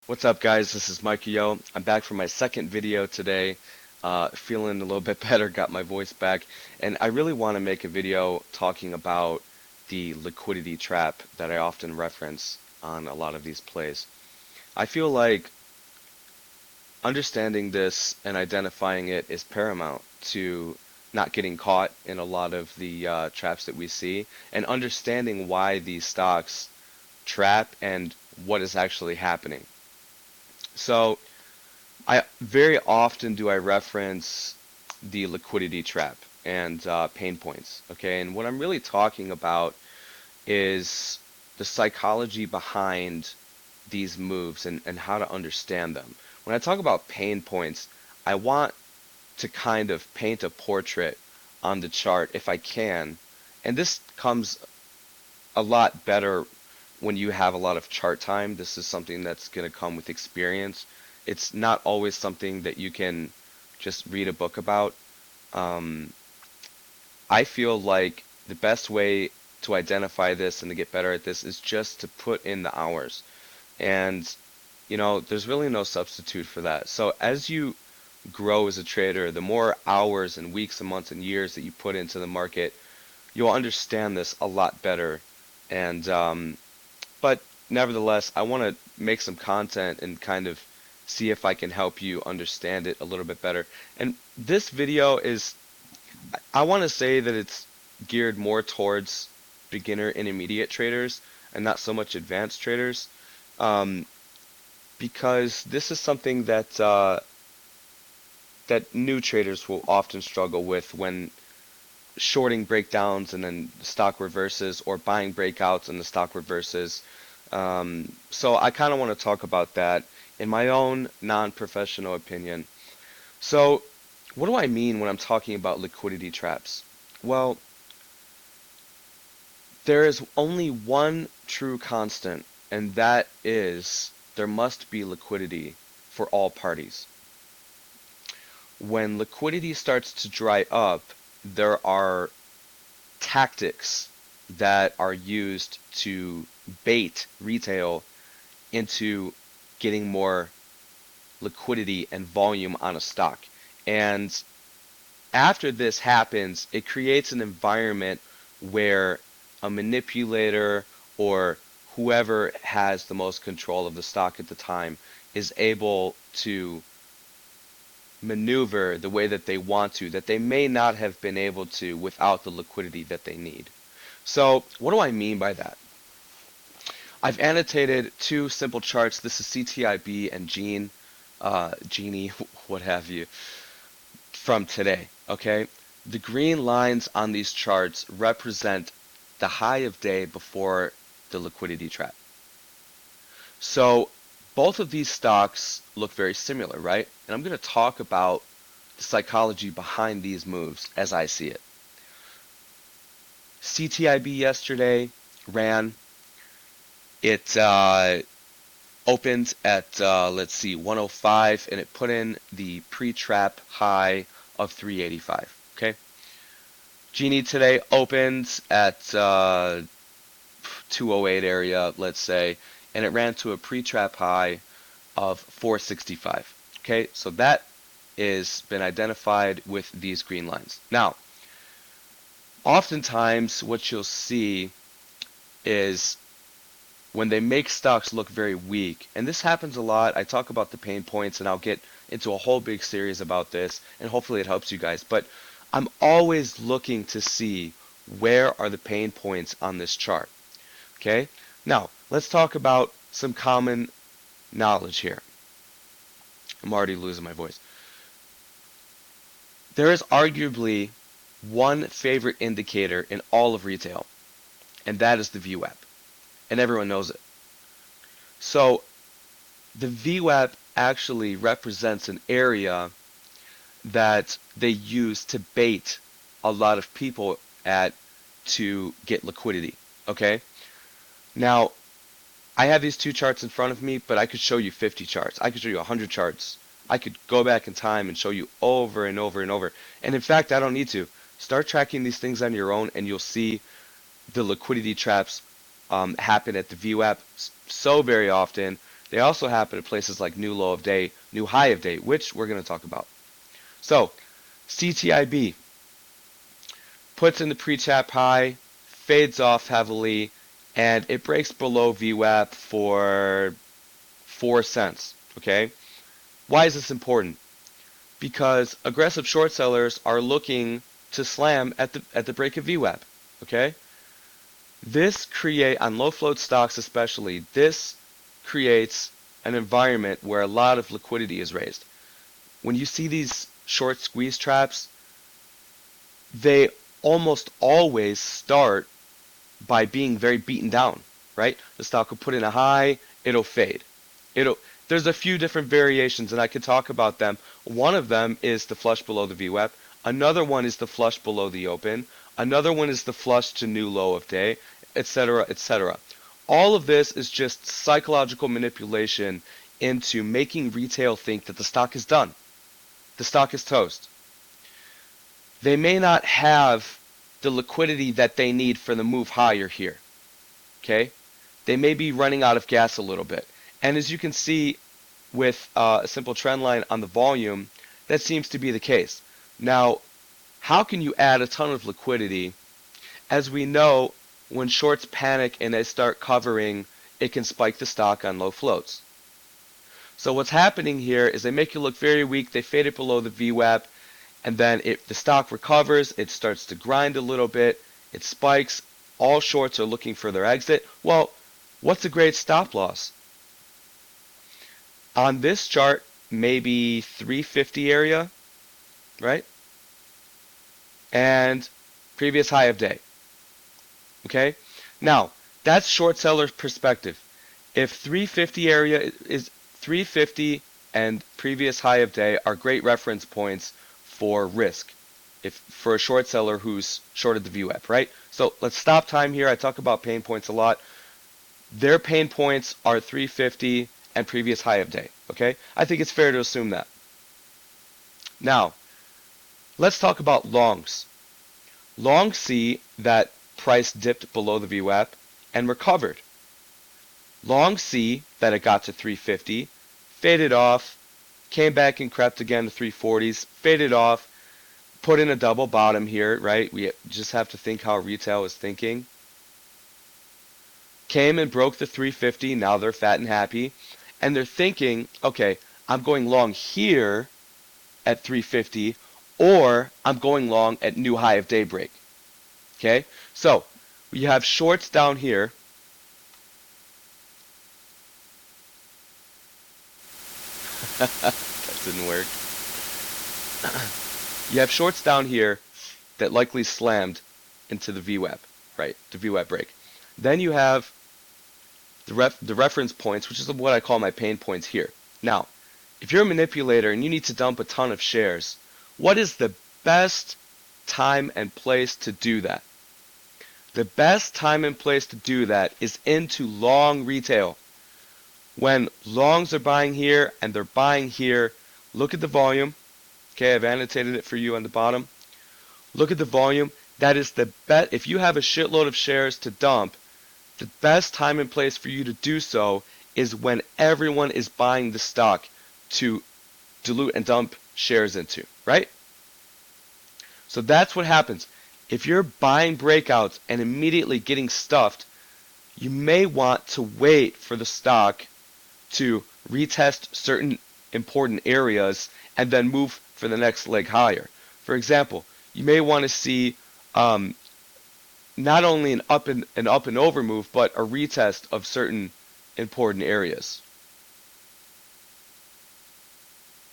What's up, guys? This is Mikey Yo. I'm back for my second video today. Feeling a little bit better, got my voice back, and I really want to make a video talking about the liquidity trap that I often reference on a lot of these plays. I feel like understanding this and identifying it is paramount to not getting caught in a lot of the traps that we see, and understanding why these stocks trap and what is actually happening. So, I very often do I reference the liquidity trap and pain points. Okay, and what I'm really talking about is the psychology behind these moves and how to understand them. When I talk about pain points, I want to kind of paint a portrait on the chart if I can, and this comes a lot better when you have a lot of chart time. This is something that's going to come with experience. It's not always something that you can just read a book about. Um, I feel like the best way to identify this and to get better at this is just to put in the hours. And, there's really no substitute for that. So as you grow as a trader, the more hours and weeks and months and years that you put into the market, you'll understand this a lot better. And but nevertheless, I want to make some content and kind of see if I can help you understand it a little bit better. And this video is, I want to say that it's geared more towards beginner intermediate traders and not so much advanced traders, um, because this is something that new traders will often struggle with when shorting breakdowns and then stock reverses, or buying breakouts and the stock reverses. So I kind of want to talk about that in my own non-professional opinion. So what do I mean when I'm talking about liquidity traps? Well, there is only one true constant, and that is there must be liquidity for all parties. When liquidity starts to dry up, there are tactics that are used to bait retail into getting more liquidity and volume on a stock. And after this happens, it creates an environment where a manipulator or whoever has the most control of the stock at the time is able to maneuver the way that they want to, that they may not have been able to without the liquidity that they need. So, what do I mean by that? I've annotated two simple charts. This is CTIB and Genie, what have you, from today. Okay, the green lines on these charts represent the high of day before the liquidity trap. So both of these stocks look very similar, right? And I'm going to talk about the psychology behind these moves as I see it. CTIB yesterday ran. It opened at, let's see, 105, and it put in the pre-trap high of 385. Okay. Genie today opened at 208 area, let's say, and it ran to a pre-trap high of 465. Okay, so that is been identified with these green lines. Now, oftentimes what you'll see is when they make stocks look very weak, and this happens a lot. I talk about the pain points, and I'll get into a whole big series about this, and hopefully it helps you guys. But I'm always looking to see where are the pain points on this chart. Okay, now let's talk about some common knowledge here. I'm already losing my voice. There is arguably one favorite indicator in all of retail, and that is the VWAP, and everyone knows it. So the VWAP actually represents an area that they use to bait a lot of people at to get liquidity. Okay? Now, I have these two charts in front of me, but I could show you 50 charts. I could show you 100 charts. I could go back in time and show you over and over and over. And in fact, I don't need to. Start tracking these things on your own, and you'll see the liquidity traps happen at the VWAP so very often They also happen at places like new low of day, new high of day, which we're going to talk about. So, CTIB puts in the pre-chap high, fades off heavily, and it breaks below VWAP for 4 cents. Okay? Why is this important? Because aggressive short sellers are looking to slam at the break of VWAP. Okay? This create on low float stocks especially, this creates an environment where a lot of liquidity is raised. When you see these short squeeze traps, they almost always start by being very beaten down, right? The stock will put in a high, it'll fade. It'll There's a few different variations and I could talk about them. One of them is the flush below the VWAP. Another one is the flush below the open. Another one is the flush to new low of day, etc., etc. All of this is just psychological manipulation into making retail think that the stock is done. The stock is toast. They may not have the liquidity that they need for the move higher here. Okay? They may be running out of gas a little bit. And as you can see with a simple trend line on the volume, that seems to be the case. Now, how can you add a ton of liquidity? As we know, when shorts panic and they start covering, it can spike the stock on low floats. So what's happening here is they make you look very weak, they fade it below the VWAP, and then if the stock recovers, it starts to grind a little bit, it spikes, all shorts are looking for their exit. Well, what's a great stop loss? On this chart, maybe 350 area, right? And previous high of day. Okay? Now, that's short seller's perspective. If 350 area is 350 and previous high of day are great reference points for risk. If for a short seller who's shorted the VWAP, right? So let's stop time here. I talk about pain points a lot. Their pain points are 350 and previous high of day. Okay? I think it's fair to assume that. Now, let's talk about longs. Longs see that price dipped below the VWAP and recovered. Longs see that it got to 350, faded off, came back and crept again to 340s, faded off, put in a double bottom here, right? We just have to think how retail is thinking. Came and broke the 350, now they're fat and happy. And they're thinking, okay, I'm going long here at 350, or I'm going long at new high of daybreak. Okay, so you have shorts down here. That didn't work. You have shorts down here that likely slammed into the VWAP, right? The VWAP break. Then you have the reference points, which is what I call my pain points here. Now, if you're a manipulator and you need to dump a ton of shares, what is the best time and place to do that? The best time and place to do that is into long retail. When longs are buying here and they're buying here, look at the volume. Okay, I've annotated it for you on the bottom. Look at the volume. That is the best. If you have a shitload of shares to dump, the best time and place for you to do so is when everyone is buying the stock to dilute and dump shares into, right? So that's what happens. If you're buying breakouts and immediately getting stuffed, you may want to wait for the stock to retest certain important areas and then move for the next leg higher. For example, you may want to see not only an up and over move, but a retest of certain important areas.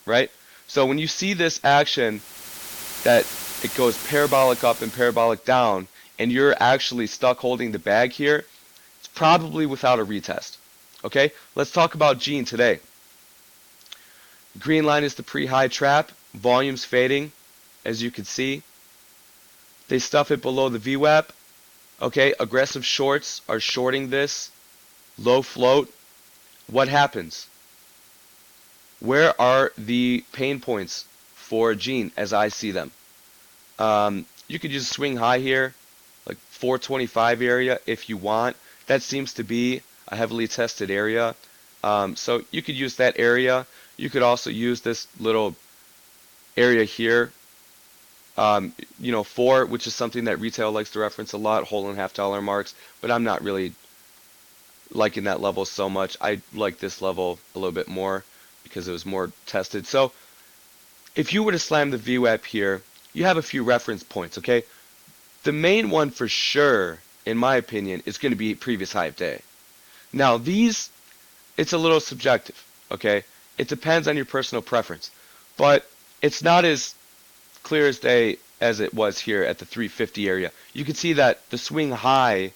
Right? So when you see this action that it goes parabolic up and parabolic down, and you're actually stuck holding the bag here, it's probably without a retest. Okay? Let's talk about Gene today. Green line is the pre-high trap. Volume's fading, as you can see. They stuff it below the VWAP. Okay, aggressive shorts are shorting this. Low float. What happens? Where are the pain points for Gene as I see them? You could just swing high here, like 425 area if you want. That seems to be a heavily tested area. So you could use that area. You could also use this little area here, you know, 4, which is something that retail likes to reference a lot, whole and half dollar marks, but I'm not really liking that level so much. I like this level a little bit more because it was more tested. So if you were to slam the VWAP here, you have a few reference points, okay? The main one for sure, in my opinion, is going to be previous high of day. Now these, it's a little subjective, okay? It depends on your personal preference, but it's not as clear as day as it was here at the 350 area. You can see that the swing high,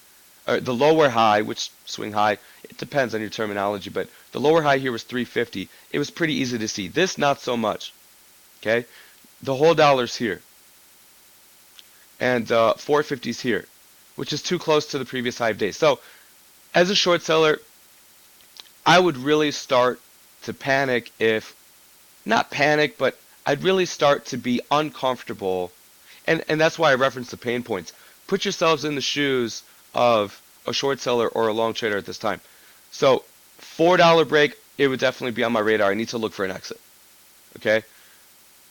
or the lower high, which swing high, it depends on your terminology, but the lower high here was 350. It was pretty easy to see. This, not so much, okay? The whole dollar's here, and 450's here, which is too close to the previous high of day. So, as a short seller, I would really start to panic if, not panic, but I'd really start to be uncomfortable. And that's why I reference the pain points. Put yourselves in the shoes of a short seller or a long trader at this time. So $4 break, it would definitely be on my radar. I need to look for an exit. Okay?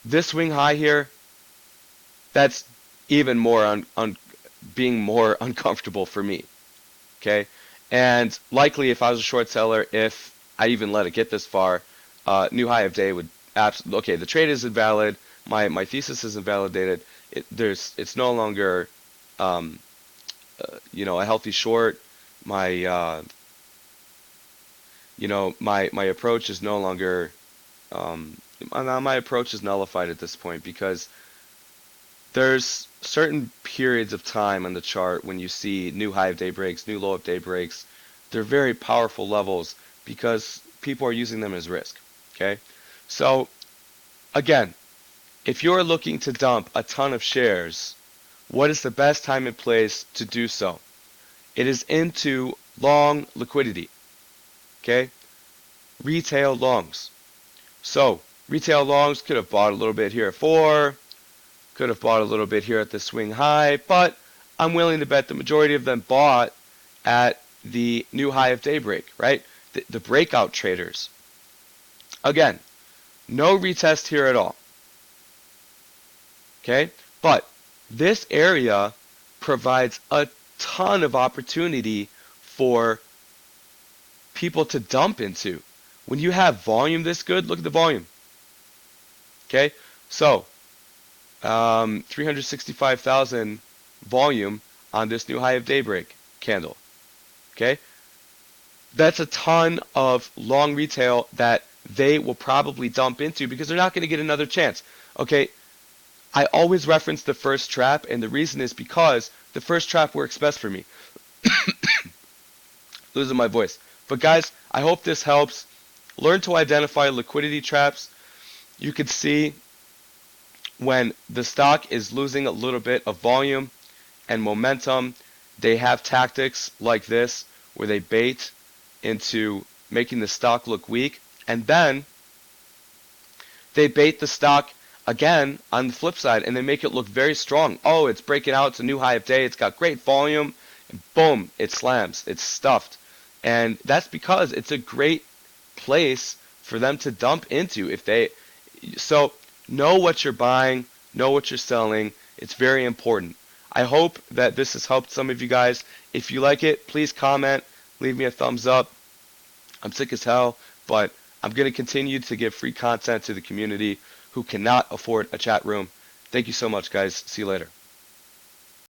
This swing high here, that's even more being more uncomfortable for me. Okay? And likely if I was a short seller, if I even let it get this far, new high of day would absolutely, okay, the trade is invalid, my thesis is invalidated, it's no longer, you know, a healthy short, my, you know, my approach is no longer, my approach is nullified at this point because there's certain periods of time on the chart when you see new high of day breaks, new low of day breaks. They're very powerful levels because people are using them as risk. Okay? So, again, if you're looking to dump a ton of shares, what is the best time and place to do so? It is into long liquidity. Okay? Retail longs. So, retail longs could have bought a little bit here at 4, could have bought a little bit here at the swing high, but I'm willing to bet the majority of them bought at the new high of daybreak, right? The breakout traders. Again, no retest here at all. Okay? But this area provides a ton of opportunity for people to dump into. When you have volume this good, look at the volume. Okay? So, 365,000 volume on this new high of daybreak candle. Okay? That's a ton of long retail that they will probably dump into because they're not going to get another chance. Okay? I always reference the first trap, and the reason is because the first trap works best for me. Losing my voice. But guys, I hope this helps. Learn to identify liquidity traps. You can see when the stock is losing a little bit of volume and momentum, they have tactics like this where they bait into making the stock look weak, and then they bait the stock again on the flip side and they make it look very strong. Oh, it's breaking out, it's a new high of day, it's got great volume, and boom, it slams, it's stuffed. And that's because it's a great place for them to dump into if they, so know what you're buying, know what you're selling. It's very important. I hope that this has helped some of you guys. If you like it, please comment, leave me a thumbs up. I'm sick as hell, but I'm going to continue to give free content to the community who cannot afford a chat room. Thank you so much, guys. See you later.